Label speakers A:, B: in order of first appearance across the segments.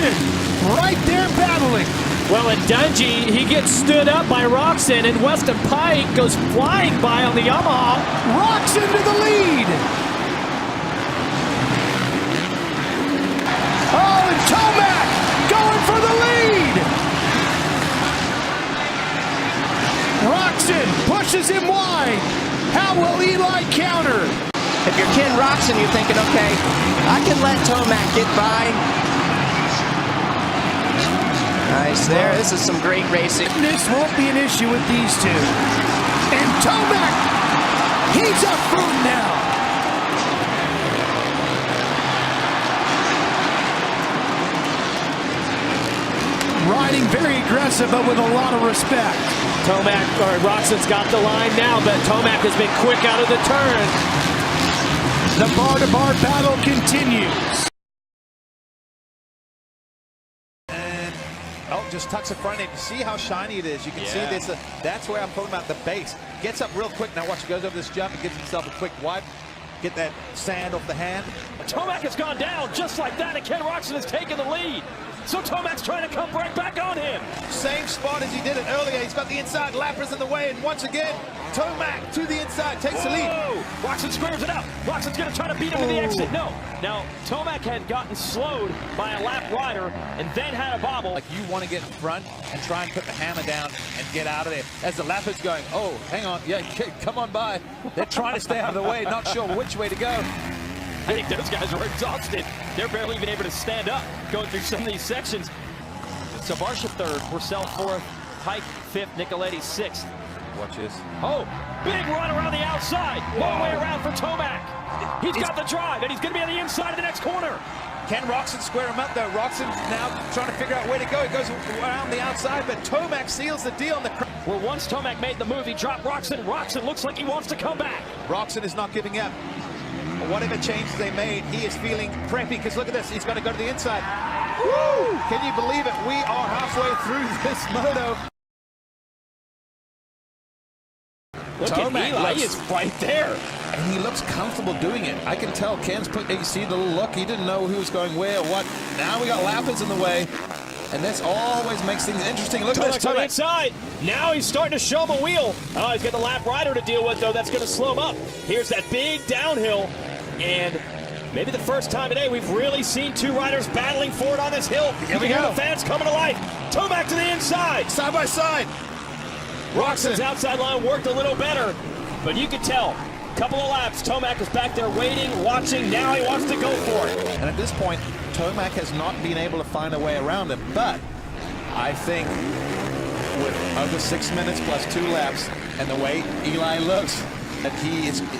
A: Roczen right there battling.
B: Well, in Dungy, he gets stood up by Roczen, and Weston Pike goes flying by on the Yamaha.
A: Roczen to the lead. Oh, and Tomac going for the lead. Roczen pushes him wide. How will Eli counter?
C: If you're Ken Roczen, you're thinking, okay, I can let Tomac get by. Nice there. This is some great racing.
A: This won't be an issue with these two. And Tomac, he's up front now. Riding very aggressive, but with a lot of respect.
B: Roczen's got the line now, but Tomac has been quick out of the turn.
A: The bar-to-bar battle continues.
D: Oh, just tucks the front end. See how shiny it is. You can see this. That's where I'm talking about the base. Gets up real quick. Now watch, he goes over this jump and gives himself a quick wipe. Get that sand off the hand.
E: Tomac has gone down just like that, and Ken Roczen has taken the lead. So Tomac's trying to come right back on him.
D: Same spot as he did it earlier. He's got the inside. Lapper's in the way, and once again, Tomac to the inside takes the lead.
E: Roczen squares it up. Roczen's going to try to beat him to the exit. No. Now, Tomac had gotten slowed by a lap rider and then had a bobble.
D: Like you want to get in front and try and put the hammer down and get out of there. As the Lapper's going, oh, hang on, yeah, come on by. They're trying to stay out of the way, not sure which way to go.
E: I think those guys are exhausted. They're barely even able to stand up going through some of these sections. Sabarsha third, Purcell fourth, Pike fifth, Nicoletti sixth.
D: Watch this.
E: Oh, big run around the outside. Long way around for Tomac. He's got the drive, and he's going to be on the inside of the next corner.
D: Can Roczen square him up, though? Roczen now trying to figure out where to go. He goes around the outside, but Tomac seals the deal on the
E: Well, once Tomac made the move, he dropped Roczen. Roczen looks like he wants to come back.
D: Roczen is not giving up. Whatever changes they made, he is feeling preppy, because look at this. He's going to go to the inside. Woo! Can you believe it? We are halfway through this moto.
E: Look at Eli, he is right there.
D: And he looks comfortable doing it. I can tell Ken's put, you see the little look. He didn't know who was going where or what. Now we got Lappers in the way. And this always makes things interesting. Look at this.
E: On the inside. Now he's starting to show him a wheel. Oh, he's got the lap rider to deal with, though. That's going to slow him up. Here's that big downhill. And maybe the first time today we've really seen two riders battling for it on this hill.
D: Here we go.
E: The fans coming to life. Tomac to the inside.
D: Side by side.
E: Roczen's outside line worked a little better, but you could tell. Couple of laps, Tomac is back there waiting, watching. Now he wants to go for it.
D: And at this point, Tomac has not been able to find a way around him. But I think with over 6 minutes plus 2 laps and the way Eli looks, that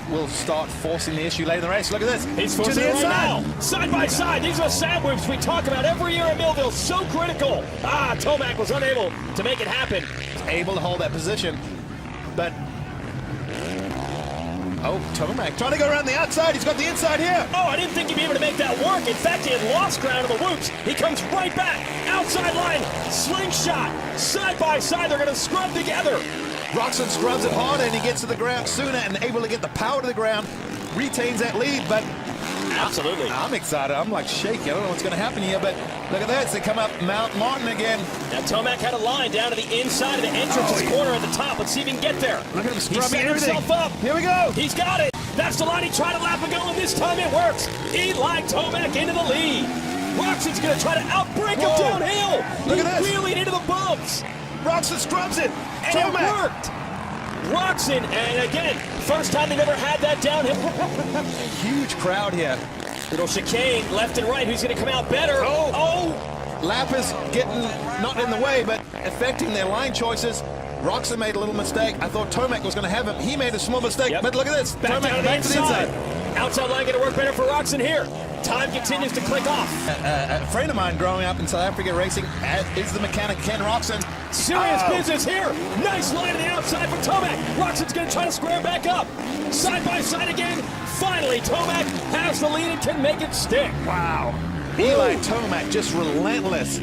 D: will start forcing the issue late in the race. Look at this.
E: He's forcing it right now. Side by side. These are sand whips we talk about every year at Millville. So critical. Tomac was unable to make it happen.
D: Able to hold that position, but Tomac trying to go around the outside. He's got the inside here.
E: Oh, I didn't think he'd be able to make that work. In fact, he had lost ground in the whoops. He comes right back. Outside line. Slingshot. Side by side. They're going to scrub together.
D: Roczen scrubs it harder, and he gets to the ground sooner and able to get the power to the ground. Retains that lead, but
E: absolutely.
D: I'm excited. I'm like shaky. I don't know what's going to happen here, but look at this. They come up Mount Martin again.
E: Now Tomac had a line down to the inside of the entrance corner at the top. Let's see if he can get there.
D: Look at him scrubbing
E: He's setting
D: everything.
E: himself up.
D: Here we go.
E: He's got it. That's the line he tried to lap ago, and this time it works. Eli Tomac into the lead. Roczen's going to try to outbreak him downhill.
D: Look at this.
E: Wheeling into the bumps.
D: Roczen scrubs it.
E: And
D: Tomac.
E: It worked. Roczen, and again, first time they've ever had that downhill.
D: Huge crowd here.
E: Little chicane, left and right. Who's going to come out better?
D: Lapper's getting not in the way, but affecting their line choices. Roczen made a little mistake. I thought Tomac was going to have him. He made a small mistake, but look at this.
E: Back
D: Tomac back to the inside.
E: Outside line going to work better for Roczen here. Time continues to click off.
D: A friend of mine growing up in South Africa racing is the mechanic Ken Roczen.
E: Serious business here. Nice line to the outside for Tomac. Roczen's going to try to square back up. Side by side again. Finally, Tomac has the lead and can make it stick.
D: Wow. Eli Tomac just relentless.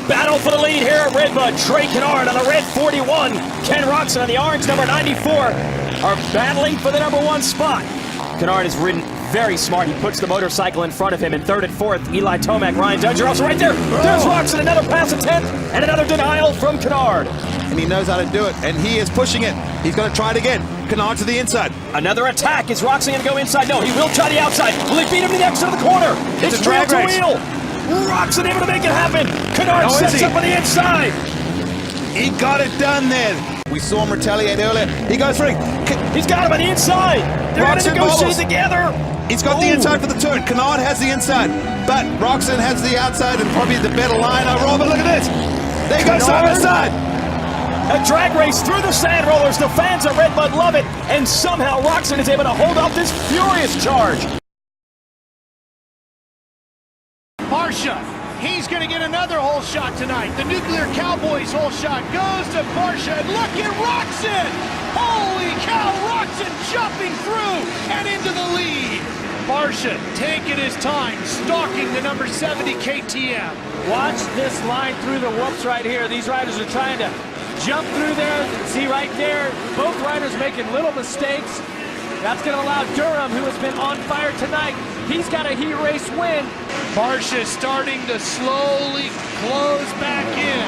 E: Battle for the lead here at Redbud. Trey Kennard on the red 41. Ken Roczen on the orange number 94 are battling for the number 1 spot. Kennard has ridden very smart. He puts the motorcycle in front of him in third and fourth. Eli Tomac, Ryan Dudger also right there. There's Roczen, another pass attempt, and another denial from Kennard.
D: And he knows how to do it, and he is pushing it. He's going to try it again. Kennard to the inside.
E: Another attack. Is Roczen going to go inside? No, he will try the outside. Will he beat him to the exit of the corner?
D: It's
E: It's
D: a
E: wheel
D: drag
E: to
D: race.
E: wheel. Roczen able to make it happen. Kennard
D: Oh, is
E: sets
D: he?
E: up on the inside.
D: He got it done there. We saw him retaliate earlier. He goes for it.
E: He's got him on the inside. They're going to
D: Roczen
E: negotiate
D: bobbles.
E: together.
D: He's got the inside for the turn. Kennard has the inside, but Roczen has the outside and probably the better line overall. But look at this. They go side by side.
E: A drag race through the sand rollers. The fans of Red Bud love it. And somehow Roczen is able to hold off this furious charge.
A: Barsha, he's going to get another hole shot tonight. The Nuclear Cowboys hole shot goes to Barsha. And look at Roczen! Holy cow, Roczen jumping through and into the lead. Barsha taking his time, stalking the number 70 KTM.
B: Watch this line through the whoops right here. These riders are trying to jump through there. See right there, both riders making little mistakes. That's going to allow Durham, who has been on fire tonight, he's got a heat race win.
A: Barsha starting to slowly close back in.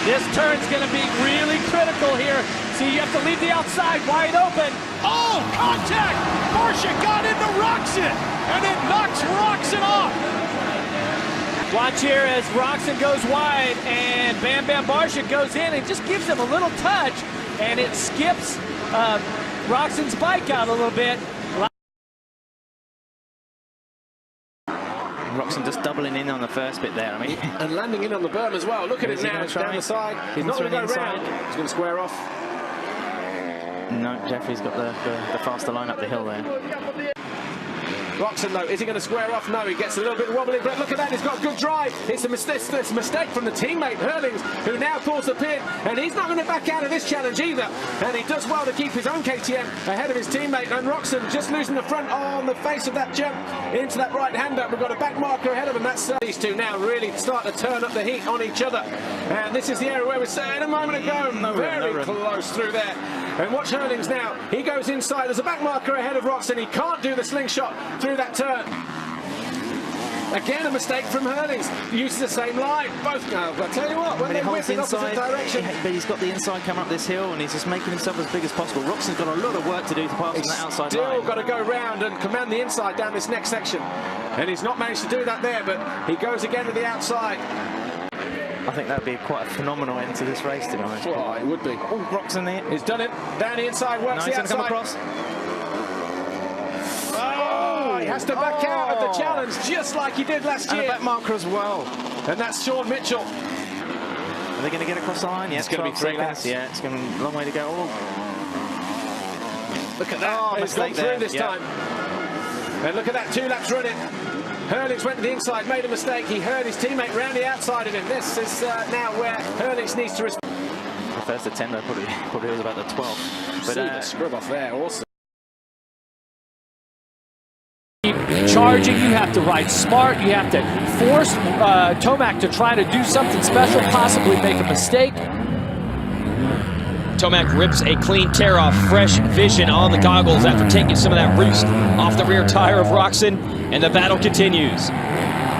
B: This turn's going to be really critical here. See, you have to leave the outside wide open.
A: Oh, contact! Barsha got into Roczen, and it knocks Roczen off.
B: Watch here as Roczen goes wide, and Bam Bam Barsha goes in and just gives him a little touch, and it skips Roczen's bike out a little bit.
F: Roczen just doubling in on the first bit there. I mean,
G: and landing in on the berm as well. Look at it
F: Is he
G: now,
F: gonna try?
G: down the side. He's not going to go round. He's going to square off.
F: no, Jeffrey's got the faster line up the hill there.
G: Roczen, though, is he going to square off? No, he gets a little bit wobbly, but look at that, he's got a good drive. It's a mistake from the teammate, Hurlings, who now pulls the pin, and he's not going to back out of this challenge either. And he does well to keep his own KTM ahead of his teammate, and Roczen just losing the front on the face of that jump into that right-hander. We've got a back marker ahead of him. That's these two now really start to turn up the heat on each other. And this is the area where we said a moment ago, very close through there. And watch Hurlings now. He goes inside. There's a back marker ahead of Roczen. He can't do the slingshot through that turn. Again, a mistake from Hurlings. Uses the same line. Both go. But I tell you what, when they whip in opposite direction.
F: But he's got the inside coming up this hill, and he's just making himself as big as possible. Roczen's got a lot of work to do to pass on that outside
G: Still
F: line.
G: got to go round and command the inside down this next section. And he's not managed to do that there, but he goes again to the outside.
F: I think that would be quite a phenomenal end to this race, to be honest.
G: Oh, it would be.
F: Oh, Roczen there.
G: He's done it. Down the inside, works
F: Nice
G: the
F: to come
G: outside.
F: across.
G: Oh, he has to back out of the challenge, just like he did last
F: And a
G: year.
F: back marker as well.
G: And that's Sean Mitchell.
F: Are they going to get across the line? Yeah,
G: It's gonna be
F: 12
G: 3
F: seconds.
G: laps.
F: Yeah, it's going to be a long way to go. Oh,
G: Look at that.
F: Oh,
G: He's gone
F: mistake
G: through
F: there.
G: this
F: Yeah.
G: time. And look at that, 2 laps running. Hurlings went to the inside, made a mistake. He heard his teammate round the outside of him. This is now where Hurlings needs to respond.
F: the first attempt though probably was about the 12th. But
G: See the scrub off there, awesome.
B: Charging, you have to ride smart, you have to force Tomac to try to do something special, possibly make a mistake.
E: Tomac rips a clean tear off, fresh vision on the goggles after taking some of that roost off the rear tire of Roczen, and the battle continues.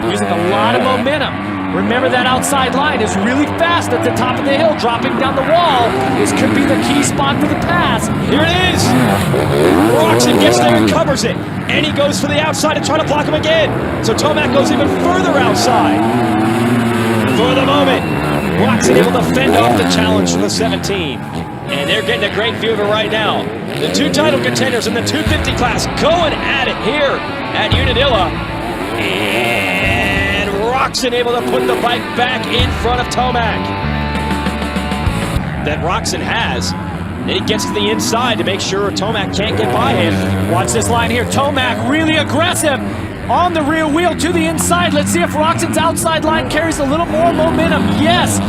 B: Using a lot of momentum. Remember that outside line is really fast at the top of the hill, dropping down the wall. This could be the key spot for the pass.
E: Here it is! Roczen gets there and covers it, and he goes for the outside to try to block him again. So Tomac goes even further outside. For the moment, Roczen able to fend off the challenge from the 17. And they're getting a great view of it right now. The 2 title contenders in the 250 class going at it here at Unadilla. And Roczen able to put the bike back in front of Tomac. That Roczen has. Then he gets to the inside to make sure Tomac can't get by him.
B: Watch this line here. Tomac really aggressive on the rear wheel to the inside. Let's see if Roczen's outside line carries a little more momentum. Yes.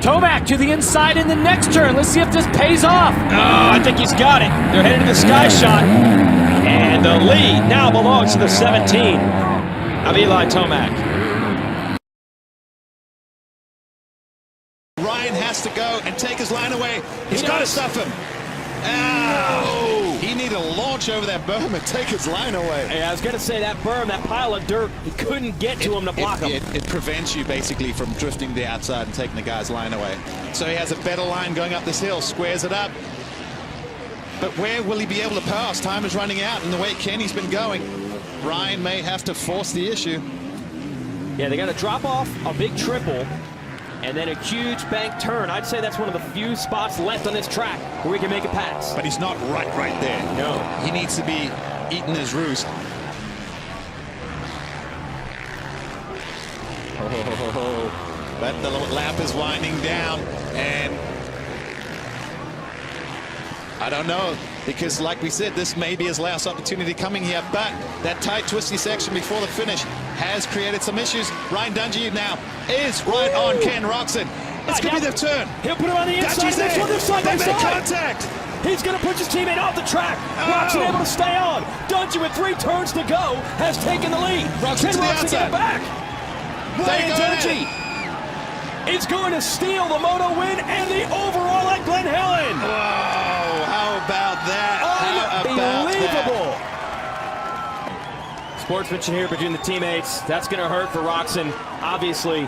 B: Tomac to the inside in the next turn. Let's see if this pays off.
E: Oh, I think he's got it. They're headed to the sky shot. And the lead now belongs to the 17 of Eli Tomac.
D: Ryan has to go and take his line away. He's got to stuff him. Oh, he needed to launch over that berm and take his line away.
E: Yeah, I was going to say that berm, that pile of dirt, he couldn't get to him to block him.
D: It prevents you basically from drifting to the outside and taking the guy's line away. So he has a better line going up this hill, squares it up. But where will he be able to pass? Time is running out, and the way Kenny's been going, Ryan may have to force the issue.
E: Yeah, they got to drop off a big triple and then a huge bank turn. I'd say that's one of the few spots left on this track where we can make a pass.
D: But he's not right there.
E: No.
D: He needs to be eating his roost. But the lap is winding down, and I don't know, because like we said, this may be his last opportunity coming here, but that tight, twisty section before the finish has created some issues. Ryan Dungey now is right on Ken Roczen. It's going to be the turn.
E: He'll put him on the inside.
D: Dungey's there.
E: This side
D: They
E: by
D: make
E: side.
D: contact.
E: He's going to push his teammate off the track.
D: Oh.
E: Roczen able to stay on. Dungey with 3 turns to go has taken the lead.
D: Roczen to the
E: Roczen
D: outside.
E: get it back. Ryan Dungey is going to steal the moto win and the overall at Glen Helen.
D: Whoa, how about that? How about
E: Unbelievable.
D: that?
E: Sportsmanship here between the teammates. That's going to hurt for Roczen. Obviously.